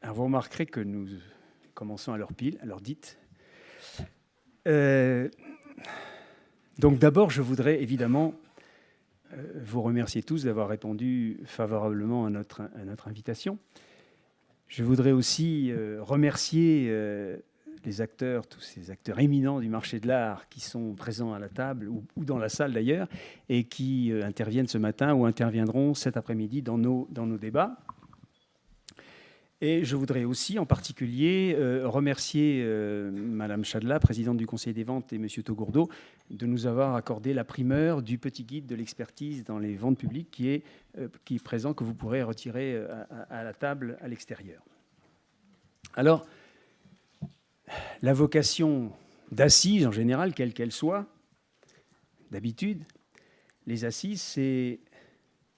Alors vous remarquerez que nous commençons à l'heure pile, à l'heure dite. Donc d'abord, je voudrais évidemment vous remercier tous d'avoir répondu favorablement à notre invitation. Je voudrais aussi remercier les acteurs, tous ces acteurs éminents du marché de l'art qui sont présents à la table ou dans la salle d'ailleurs et qui interviennent ce matin ou interviendront cet après-midi dans nos débats. Et je voudrais aussi en particulier remercier Madame Chadla, présidente du Conseil des ventes, et Monsieur Taugourdeau de nous avoir accordé la primeur du petit guide de l'expertise dans les ventes publiques qui est présent, que vous pourrez retirer à la table à l'extérieur. Alors, la vocation d'assises, en général, quelle qu'elle soit, d'habitude, les assises, c'est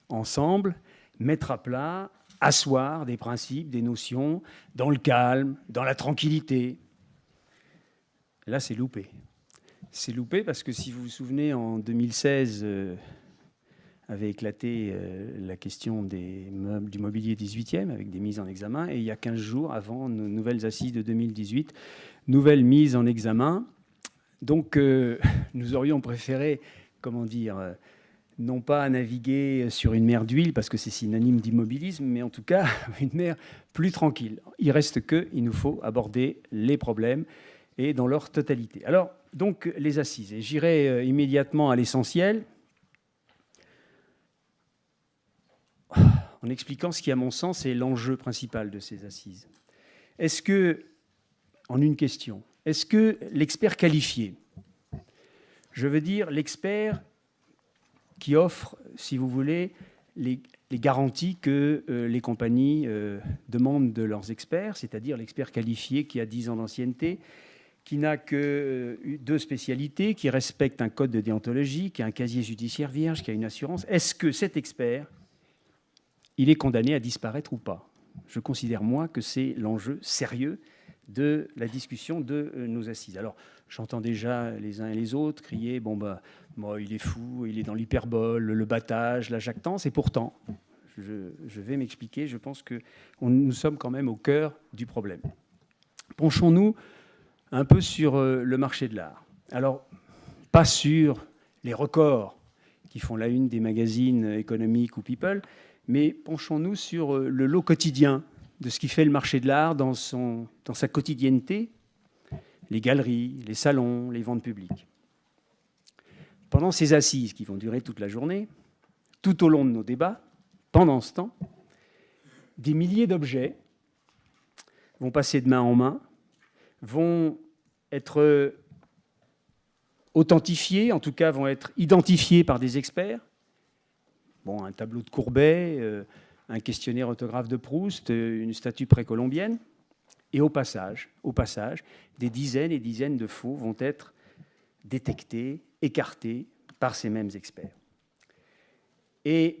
ensemble mettre à plat, asseoir des principes, des notions, dans le calme, dans la tranquillité. Là, c'est loupé. C'est loupé parce que si vous vous souvenez, en 2016, avait éclaté la question du mobilier 18e avec des mises en examen. Et il y a 15 jours, avant nos nouvelles assises de 2018, nouvelles mises en examen. Donc, nous aurions préféré, comment dire, non pas naviguer sur une mer d'huile, parce que c'est synonyme d'immobilisme, mais en tout cas, une mer plus tranquille. Il reste qu'il nous faut aborder les problèmes et dans leur totalité. Alors, donc, les assises. Et j'irai immédiatement à l'essentiel, en expliquant ce qui, à mon sens, est l'enjeu principal de ces assises. Est-ce que, en une question, est-ce que l'expert qualifié, je veux dire l'expert qui offre, si vous voulez, les garanties que les compagnies demandent de leurs experts, c'est-à-dire l'expert qualifié qui a 10 ans d'ancienneté, qui n'a que 2 spécialités, qui respecte un code de déontologie, qui a un casier judiciaire vierge, qui a une assurance. Est-ce que cet expert, il est condamné à disparaître ou pas? Je considère, moi, que c'est l'enjeu sérieux de la discussion de nos assises. Alors, j'entends déjà les uns et les autres crier « bon, moi, il est fou, il est dans l'hyperbole, le battage, la jactance », et pourtant, je vais m'expliquer, je pense que nous sommes quand même au cœur du problème. Penchons-nous un peu sur le marché de l'art. Alors, pas sur les records qui font la une des magazines économiques ou People, mais penchons-nous sur le lot quotidien de ce qui fait le marché de l'art dans sa quotidienneté, les galeries, les salons, les ventes publiques. Pendant ces assises qui vont durer toute la journée, tout au long de nos débats, pendant ce temps, des milliers d'objets vont passer de main en main, vont être authentifiés, en tout cas vont être identifiés par des experts. Bon, un tableau de Courbet, un questionnaire autographe de Proust, une statue précolombienne. Et au passage, des dizaines et dizaines de faux vont être détectés, écartés par ces mêmes experts. Et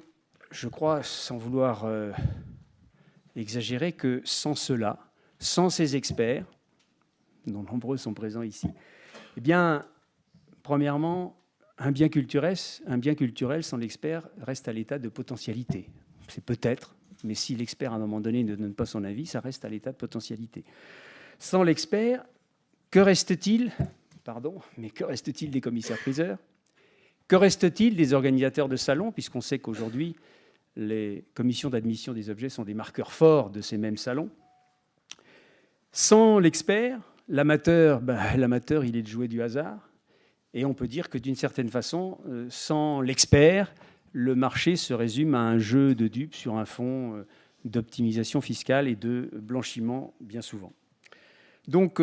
je crois, sans vouloir exagérer, que sans cela, sans ces experts, dont nombreux sont présents ici, eh bien, premièrement, un bien culturel sans l'expert reste à l'état de potentialité. C'est peut-être, mais si l'expert à un moment donné ne donne pas son avis, ça reste à l'état de potentialité. Sans l'expert, que reste-t-il des commissaires-priseurs? Que reste-t-il des organisateurs de salons, puisqu'on sait qu'aujourd'hui, les commissions d'admission des objets sont des marqueurs forts de ces mêmes salons? Sans l'expert, l'amateur, il est de jouer du hasard. Et on peut dire que d'une certaine façon, sans l'expert, le marché se résume à un jeu de dupes sur un fond d'optimisation fiscale et de blanchiment bien souvent. Donc,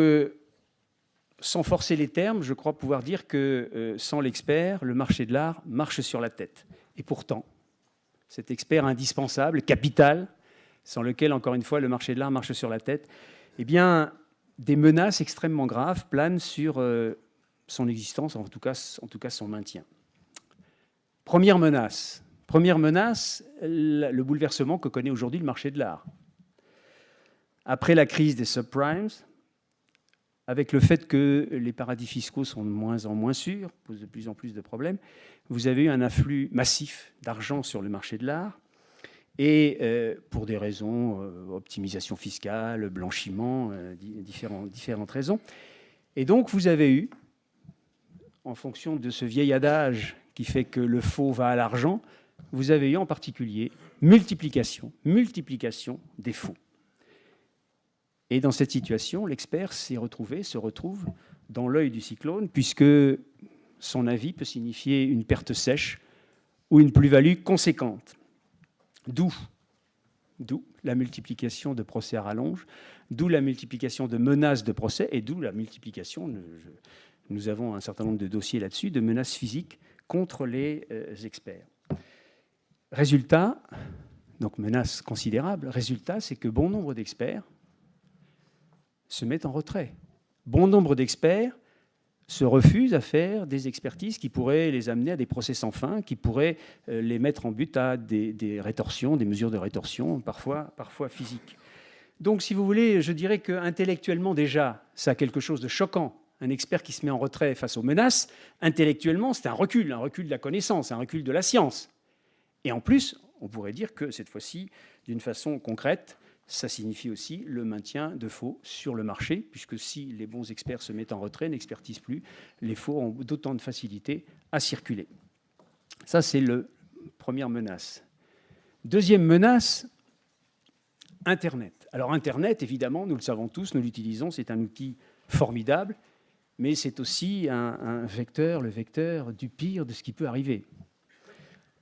sans forcer les termes, je crois pouvoir dire que sans l'expert, le marché de l'art marche sur la tête. Et pourtant, cet expert indispensable, capital, sans lequel, encore une fois, le marché de l'art marche sur la tête, eh bien, des menaces extrêmement graves planent sur son existence, en tout cas son maintien. Première menace, le bouleversement que connaît aujourd'hui le marché de l'art. Après la crise des subprimes, avec le fait que les paradis fiscaux sont de moins en moins sûrs, posent de plus en plus de problèmes, vous avez eu un afflux massif d'argent sur le marché de l'art, et pour des raisons, optimisation fiscale, blanchiment, différentes raisons. Et donc, vous avez eu, en fonction de ce vieil adage qui fait que le faux va à l'argent, vous avez eu en particulier multiplication des faux. Et dans cette situation, l'expert se retrouve dans l'œil du cyclone, puisque son avis peut signifier une perte sèche ou une plus-value conséquente. D'où la multiplication de procès à rallonge, d'où la multiplication de menaces de procès, et d'où la multiplication, nous avons un certain nombre de dossiers là-dessus, de menaces physiques contre les experts. Résultat, donc menace considérable, résultat, c'est que bon nombre d'experts se mettent en retrait. Bon nombre d'experts se refusent à faire des expertises qui pourraient les amener à des procès sans fin, qui pourraient les mettre en but à des rétorsions, des mesures de rétorsion, parfois physiques. Donc, si vous voulez, je dirais qu'intellectuellement, déjà, ça a quelque chose de choquant. Un expert qui se met en retrait face aux menaces, intellectuellement, c'est un recul de la connaissance, un recul de la science. Et en plus, on pourrait dire que cette fois-ci, d'une façon concrète, ça signifie aussi le maintien de faux sur le marché, puisque si les bons experts se mettent en retrait, n'expertisent plus, les faux ont d'autant de facilité à circuler. Ça, c'est la première menace. Deuxième menace, Internet. Alors Internet, évidemment, nous le savons tous, nous l'utilisons, c'est un outil formidable, mais c'est aussi un vecteur, le vecteur du pire de ce qui peut arriver.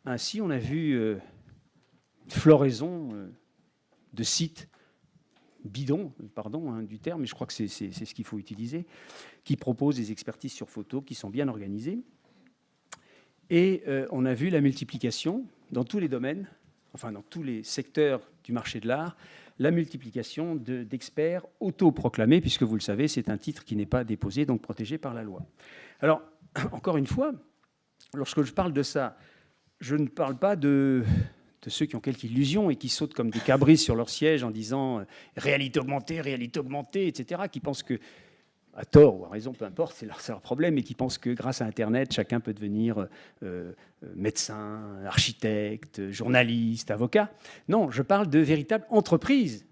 Ainsi, on a vu une floraison de sites bidons, pardon du terme, mais je crois que c'est ce qu'il faut utiliser, qui proposent des expertises sur photo qui sont bien organisées. Et on a vu la multiplication dans tous les domaines, enfin dans tous les secteurs du marché de l'art, la multiplication d'experts autoproclamés, puisque vous le savez, c'est un titre qui n'est pas déposé, donc protégé par la loi. Alors, encore une fois, lorsque je parle de ça, je ne parle pas de ceux qui ont quelque illusion et qui sautent comme des cabris sur leur siège en disant réalité augmentée, etc., qui pensent que, à tort ou à raison, peu importe, c'est leur problème, et qui pensent que grâce à Internet, chacun peut devenir médecin, architecte, journaliste, avocat. Non, je parle de véritables entreprises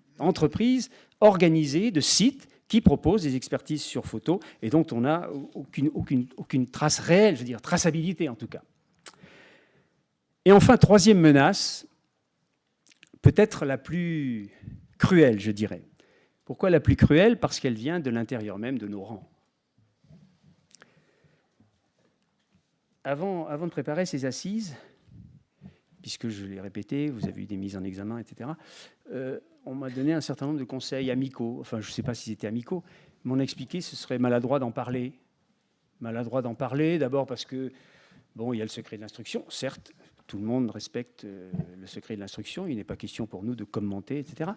organisées de sites qui proposent des expertises sur photo et dont on n'a aucune trace réelle, je veux dire traçabilité en tout cas. Et enfin, troisième menace, peut-être la plus cruelle, je dirais. Pourquoi la plus cruelle? Parce qu'elle vient de l'intérieur même de nos rangs. Avant de préparer ces assises, puisque je l'ai répété, vous avez eu des mises en examen, etc., on m'a donné un certain nombre de conseils amicaux. Enfin, je ne sais pas si c'était amicaux, mais on a expliqué que ce serait maladroit d'en parler. Maladroit d'en parler, d'abord parce que, bon, il y a le secret de l'instruction, certes, tout le monde respecte le secret de l'instruction, il n'est pas question pour nous de commenter, etc.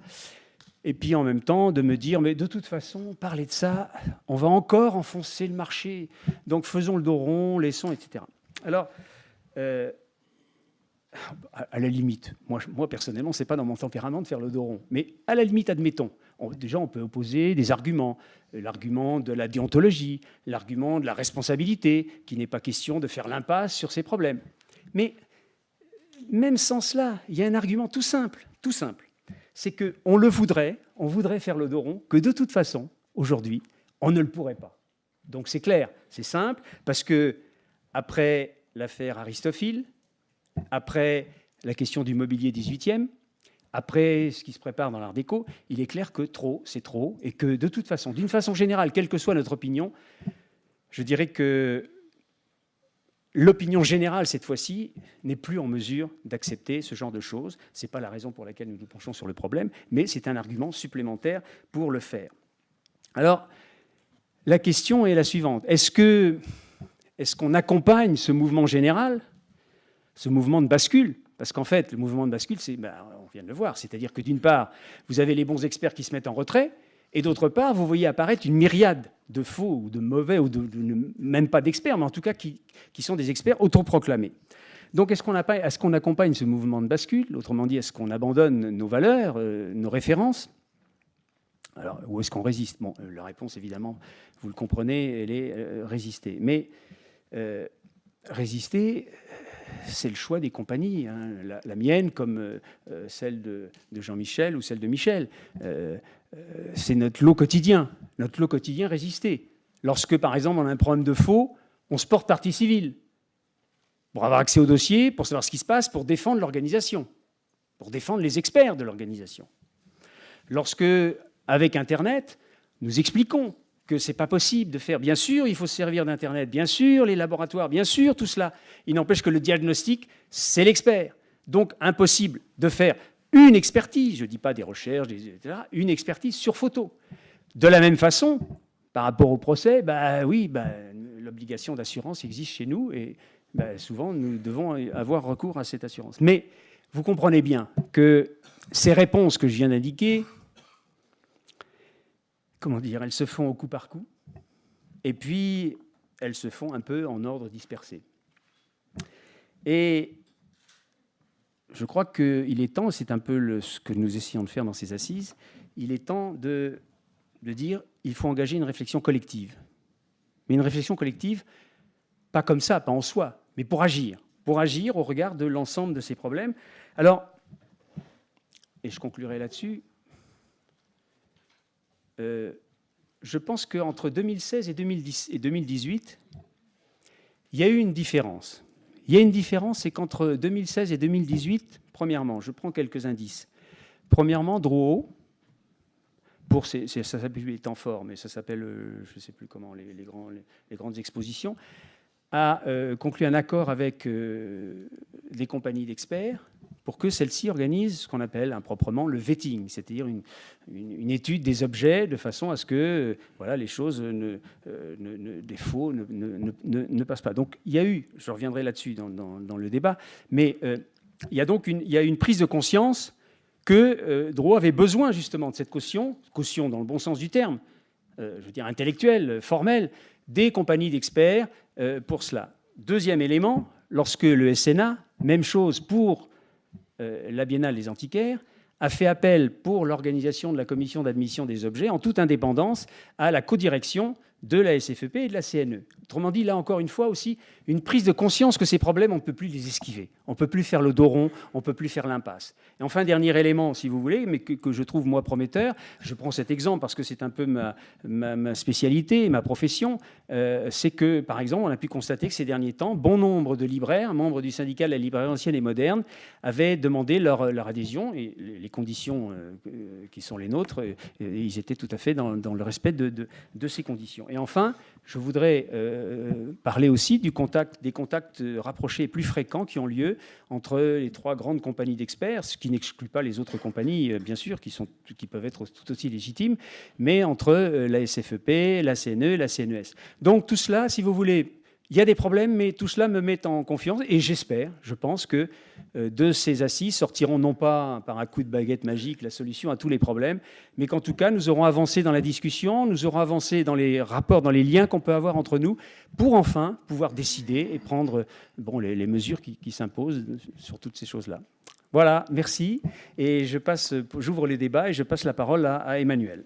Et puis en même temps, de me dire, mais de toute façon, parler de ça, on va encore enfoncer le marché, donc faisons le dos rond, laissons, etc. Alors, à la limite, moi personnellement, ce n'est pas dans mon tempérament de faire le dos rond, mais à la limite, admettons, déjà on peut opposer des arguments, l'argument de la déontologie, l'argument de la responsabilité, qu'il n'est pas question de faire l'impasse sur ces problèmes. Mais même sans cela, il y a un argument tout simple, c'est qu'on voudrait faire le dos rond, que de toute façon, aujourd'hui, on ne le pourrait pas. Donc c'est clair, c'est simple, parce que après l'affaire Aristophil, après la question du mobilier 18e, après ce qui se prépare dans l'art déco, il est clair que trop, c'est trop, et que de toute façon, d'une façon générale, quelle que soit notre opinion, je dirais que l'opinion générale, cette fois-ci, n'est plus en mesure d'accepter ce genre de choses. Ce n'est pas la raison pour laquelle nous nous penchons sur le problème, mais c'est un argument supplémentaire pour le faire. Alors, la question est la suivante. Est-ce qu'on accompagne ce mouvement général, ce mouvement de bascule? Parce qu'en fait, le mouvement de bascule, on vient de le voir, c'est-à-dire que d'une part, vous avez les bons experts qui se mettent en retrait, et d'autre part, vous voyez apparaître une myriade de faux ou de mauvais, ou même pas d'experts, mais en tout cas qui sont des experts autoproclamés. Donc est-ce qu'on accompagne ce mouvement de bascule? Autrement dit, est-ce qu'on abandonne nos valeurs, nos références? Alors, ou est-ce qu'on résiste? Bon, la réponse, évidemment, vous le comprenez, elle est résister. Mais résister, c'est le choix des compagnies, hein. La mienne comme celle de Jean-Michel ou celle de Michel. C'est notre lot quotidien résister. Lorsque, par exemple, on a un problème de faux, on se porte partie civile pour avoir accès au dossier, pour savoir ce qui se passe, pour défendre l'organisation, pour défendre les experts de l'organisation. Lorsque, avec Internet, nous expliquons que ce n'est pas possible de faire. Bien sûr, il faut se servir d'Internet, bien sûr, les laboratoires, bien sûr, tout cela. Il n'empêche que le diagnostic, c'est l'expert. Donc, impossible de faire une expertise, je ne dis pas des recherches, etc., une expertise sur photo. De la même façon, par rapport au procès, oui, l'obligation d'assurance existe chez nous et souvent, nous devons avoir recours à cette assurance. Mais vous comprenez bien que ces réponses que je viens d'indiquer, comment dire, elles se font au coup par coup, et puis elles se font un peu en ordre dispersé. Et je crois qu'il est temps, c'est un peu ce que nous essayons de faire dans ces assises, il est temps de dire qu'il faut engager une réflexion collective. Mais une réflexion collective, pas comme ça, pas en soi, mais pour agir au regard de l'ensemble de ces problèmes. Alors, et je conclurai là-dessus, je pense qu'entre 2016 et 2018, il y a eu une différence. Il y a une différence, c'est qu'entre 2016 et 2018, premièrement, je prends quelques indices. Premièrement, Drouot, ça s'appelle les temps forts, mais ça s'appelle, je ne sais plus comment, les grandes expositions, a conclu un accord avec des compagnies d'experts pour que celles-ci organisent ce qu'on appelle improprement le vetting, c'est-à-dire une étude des objets de façon à ce que les choses, des faux ne passent pas. Donc il y a eu, je reviendrai là-dessus dans le débat, mais il y a une prise de conscience que Drouot avait besoin justement de cette caution dans le bon sens du terme, je veux dire intellectuelle, formelle, des compagnies d'experts pour cela. Deuxième élément, lorsque le SNA, même chose pour la Biennale des Antiquaires, a fait appel pour l'organisation de la commission d'admission des objets, en toute indépendance, à la codirection de la SFEP et de la CNE. Autrement dit, là encore une fois aussi, une prise de conscience que ces problèmes, on ne peut plus les esquiver. On ne peut plus faire le dos rond, on ne peut plus faire l'impasse. Et enfin, dernier élément, si vous voulez, mais que je trouve, moi, prometteur, je prends cet exemple parce que c'est un peu ma spécialité, ma profession, c'est que, par exemple, on a pu constater que ces derniers temps, bon nombre de libraires, membres du syndicat de la librairie ancienne et moderne, avaient demandé leur adhésion, et les conditions qui sont les nôtres, ils étaient tout à fait dans le respect de ces conditions. Et enfin, je voudrais parler aussi des contacts rapprochés et plus fréquents qui ont lieu entre les trois grandes compagnies d'experts, ce qui n'exclut pas les autres compagnies, bien sûr, qui peuvent être tout aussi légitimes, mais entre la SFEP, la CNE et la CNES. Donc tout cela, si vous voulez, il y a des problèmes, mais tout cela me met en confiance et je pense que de ces assises sortiront non pas par un coup de baguette magique la solution à tous les problèmes, mais qu'en tout cas nous aurons avancé dans la discussion, nous aurons avancé dans les rapports, dans les liens qu'on peut avoir entre nous, pour enfin pouvoir décider et prendre les mesures qui s'imposent sur toutes ces choses-là. Voilà, merci. Et j'ouvre les débats et je passe la parole à Emmanuel.